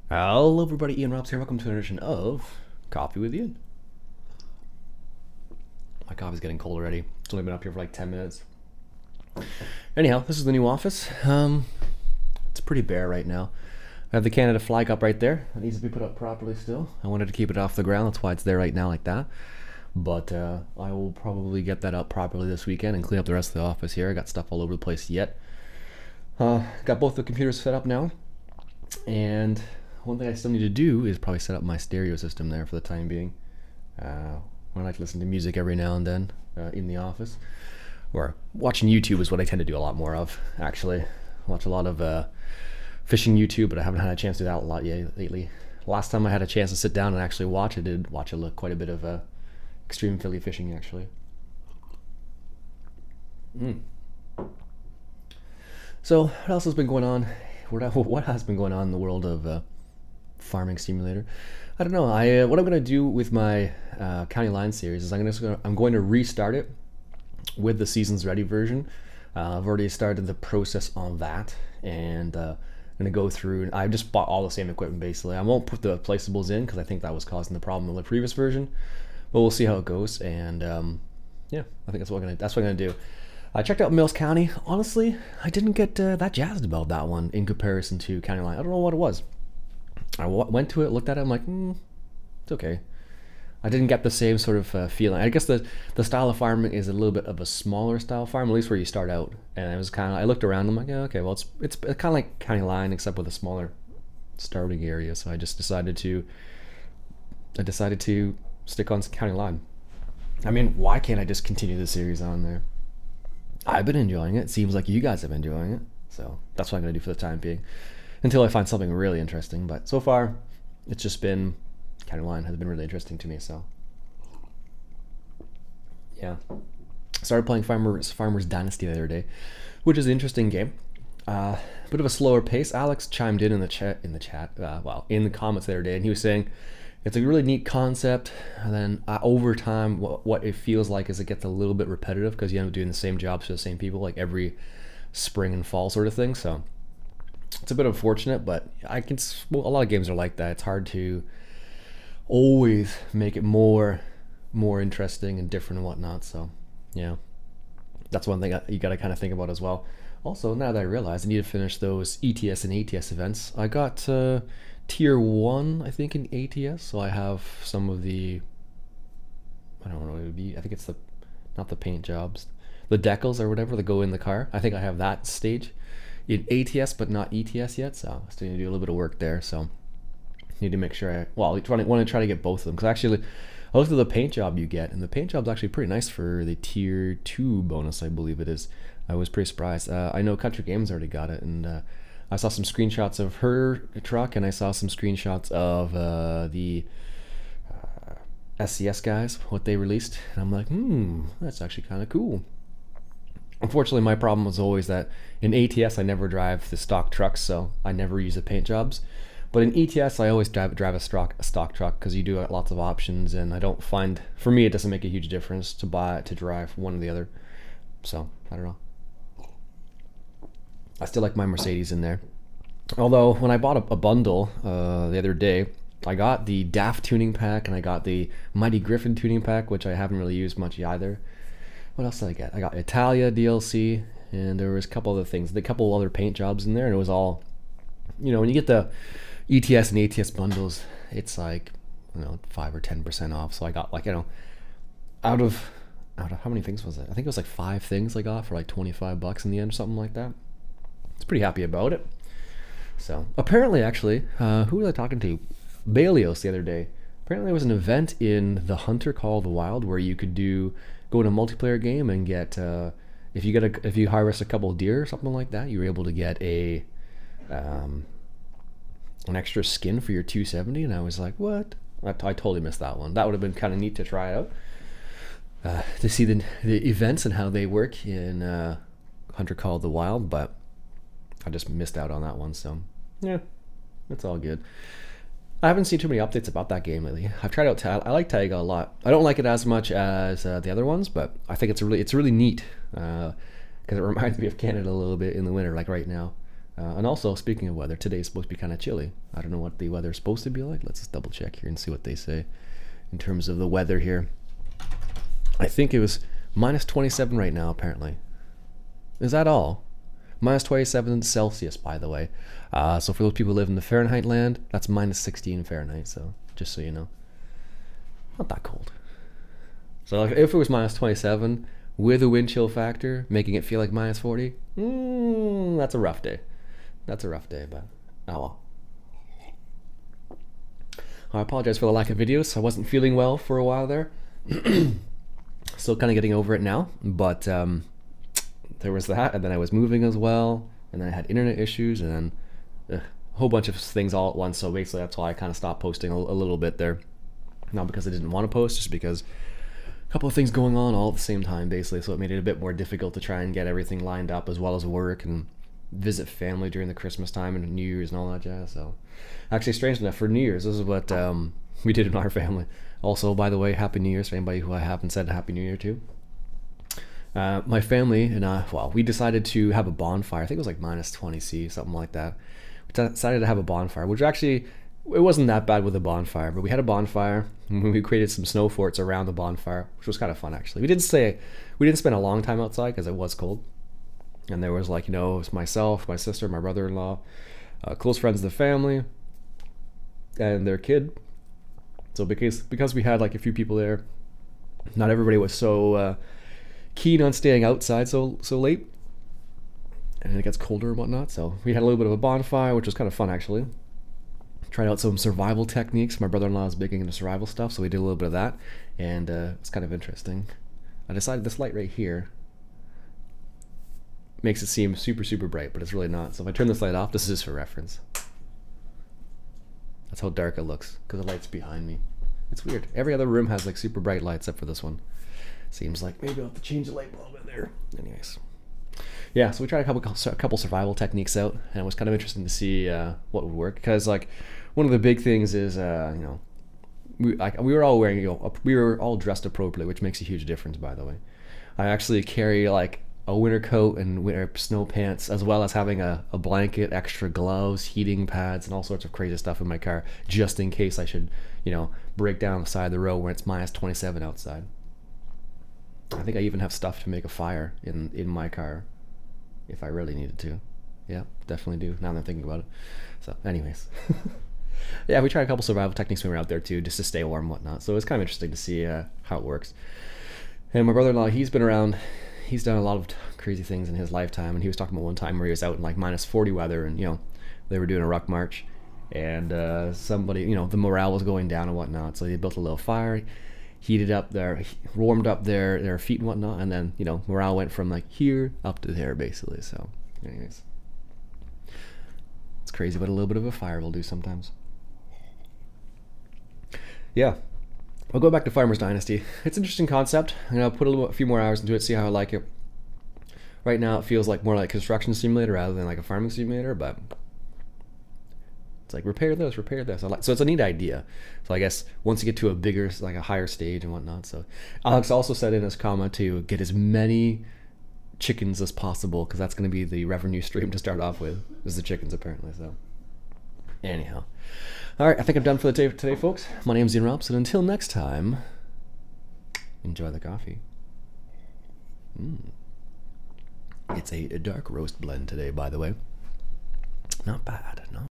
Hello everybody, Ian Robs here. Welcome to an edition of Coffee with Ian. My coffee's getting cold already. It's only been up here for like 10 minutes. Anyhow, this is the new office. It's pretty bare right now. I have the Canada flag up right there. It needs to be put up properly still. I wanted to keep it off the ground, that's why it's there right now like that. But I will probably get that up properly this weekend and clean up the rest of the office here. I got stuff all over the place yet. Got both the computers set up now. And one thing I still need to do is probably set up my stereo system there for the time being. When I like to listen to music every now and then in the office. Or watching YouTube is what I tend to do a lot more of, actually. I watch a lot of fishing YouTube, but I haven't had a chance to do that a lot yet lately. Last time I had a chance to sit down and actually watch, I did watch quite a bit of extreme Philly fishing, actually. So, what else has been going on? What has been going on in the world of farming simulator? I don't know. What I'm going to do with my County Line series is I'm going to restart it with the Seasons Ready version. I've already started the process on that, and I'm going to go through. And I just bought all the same equipment basically. I won't put the placeables in because I think that was causing the problem in the previous version, but we'll see how it goes. And yeah, I think that's what I'm gonna do. I checked out Mills County. Honestly, I didn't get that jazzed about that one in comparison to County Line. I don't know what it was. I went to it, looked at it, I'm like, it's okay. I didn't get the same sort of feeling. I guess the style of farming is a little bit of a smaller style farm, at least where you start out. And it was kind of, I looked around, I'm like, yeah, okay, well, it's kind of like County Line, except with a smaller starting area. So I just decided to stick on County Line. I mean, why can't I just continue the series on there? I've been enjoying it. It seems like you guys have been enjoying it. So that's what I'm going to do for the time being, until I find something really interesting. But so far, it's just been, County Line has been really interesting to me. So yeah, started playing Farmers Dynasty the other day, which is an interesting game. Bit of a slower pace. Alex chimed in the chat, in the comments the other day, and he was saying it's a really neat concept. And then over time, what it feels like is it gets a little bit repetitive because you end up doing the same jobs for the same people, like every spring and fall sort of thing. So it's a bit unfortunate, but a lot of games are like that. It's hard to always make it more interesting and different and whatnot. So yeah, that's one thing you got to kind of think about as well. Also, now that I realize I need to finish those ETS and ATS events, I got tier 1, I think, in ATS, so I have some of the, I don't know what it would be, I think it's not the paint jobs, the decals or whatever that go in the car. I think I have that stage in ATS but not ETS yet, so I still need to do a little bit of work there. So need to make sure I want to try to get both of them, because actually I looked at the paint job you get, and the paint job's actually pretty nice for the tier 2 bonus, I believe it is. I was pretty surprised. I know Country Games already got it, and I saw some screenshots of her truck, and I saw some screenshots of the SCS guys, what they released, and I'm like, that's actually kind of cool. Unfortunately, my problem was always that in ATS I never drive the stock trucks, so I never use the paint jobs. But in ETS I always drive a stock truck, because you do lots of options, and I don't find, for me, it doesn't make a huge difference to drive one or the other. So I don't know. I still like my Mercedes in there. Although when I bought a bundle the other day, I got the DAF tuning pack and I got the Mighty Griffin tuning pack, which I haven't really used much either. What else did I get? I got Italia DLC, and there was a couple other things, a couple other paint jobs in there, and it was all, you know, when you get the ETS and ATS bundles, it's like, 5 or 10% off. So I got, like, out of how many things was it? I think it was like 5 things I got for like $25 in the end or something like that. I was pretty happy about it. So apparently, actually, who was I talking to? Balios the other day. Apparently there was an event in the Hunter Call of the Wild where you could go in a multiplayer game and get if you harvest a couple of deer or something like that, you were able to get an extra skin for your 270. And I was like, what? I totally missed that one. That would have been kind of neat to try out, to see the events and how they work in Hunter Call of the Wild, but I just missed out on that one. So yeah, it's all good. I haven't seen too many updates about that game lately. I've tried out I like Taiga a lot. I don't like it as much as the other ones, but I think it's really neat, because it reminds me of Canada a little bit in the winter, like right now. And also, speaking of weather, today's supposed to be kind of chilly. I don't know what the weather's supposed to be like. Let's just double check here and see what they say in terms of the weather here. I think it was minus 27 right now, apparently. Is that all? Minus 27 Celsius, by the way. So for those people who live in the Fahrenheit land, that's minus 16 Fahrenheit. So just so you know, not that cold. So if it was minus 27 with a wind chill factor, making it feel like minus 40, that's a rough day. That's a rough day, but oh well. I apologize for the lack of videos. I wasn't feeling well for a while there. Still kind of getting over it now, but there was that, and then I was moving as well, and then I had internet issues, and then a whole bunch of things all at once. So basically that's why I kind of stopped posting a little bit there. Not because I didn't want to post, just because a couple of things going on all at the same time, basically. So it made it a bit more difficult to try and get everything lined up, as well as work and visit family during the Christmas time and New Year's and all that jazz. So actually, strange enough, for New Year's, this is what we did in our family. Also, by the way, Happy New Year's for anybody who I haven't said Happy New Year to. My family and I, well, we decided to have a bonfire. I think it was like minus 20 C, something like that. We decided to have a bonfire, which actually, it wasn't that bad with a bonfire, but we had a bonfire and we created some snow forts around the bonfire, which was kind of fun actually. We didn't spend a long time outside because it was cold. And there was, like, you know, it was myself, my sister, my brother-in-law, close friends of the family, and their kid. So because we had like a few people there, not everybody was so keen on staying outside so late, and it gets colder and whatnot. So we had a little bit of a bonfire, which was kind of fun actually. Tried out some survival techniques. My brother-in-law is big into survival stuff, so we did a little bit of that, and it's kind of interesting. I decided this light right here makes it seem super bright, but it's really not. So if I turn this light off, this is for reference. That's how dark it looks because the light's behind me. It's weird. Every other room has like super bright lights except for this one. Seems like maybe I'll have to change the light bulb in there. Anyways, yeah. So we tried a couple survival techniques out, and it was kind of interesting to see what would work. Because like one of the big things is you know, we were all wearing, you know, we were all dressed appropriately, which makes a huge difference, by the way. I actually carry like a winter coat and winter snow pants, as well as having a blanket, extra gloves, heating pads, and all sorts of crazy stuff in my car, just in case I should, you know, break down the side of the road when it's minus 27 outside. I think I even have stuff to make a fire in my car if I really needed to. Yeah, definitely do, now that I'm thinking about it. So anyways. Yeah, we tried a couple survival techniques when we were out there too, just to stay warm and whatnot. So it's kind of interesting to see how it works. And my brother-in-law, he's been around. He's done a lot of crazy things in his lifetime, and he was talking about one time where he was out in like minus 40 weather, and you know, they were doing a ruck march, and somebody, you know, the morale was going down and whatnot, so they built a little fire, heated up warmed up their feet and whatnot, and then, you know, morale went from like here up to there basically. So anyways, it's crazy what a little bit of a fire will do sometimes. Yeah. I'll go back to Farmer's Dynasty. It's an interesting concept. I'm gonna put a few more hours into it, see how I like it. Right now it feels like more like a construction simulator rather than like a farming simulator, but it's like repair this. So it's a neat idea. So I guess once you get to a bigger, like a higher stage and whatnot. So Alex also said in his comment to get as many chickens as possible, because that's gonna be the revenue stream to start off with, is the chickens apparently. So anyhow. All right, I think I'm done for the day today, folks. My name's Ian Robson. Until next time, enjoy the coffee. It's a dark roast blend today, by the way. Not bad, not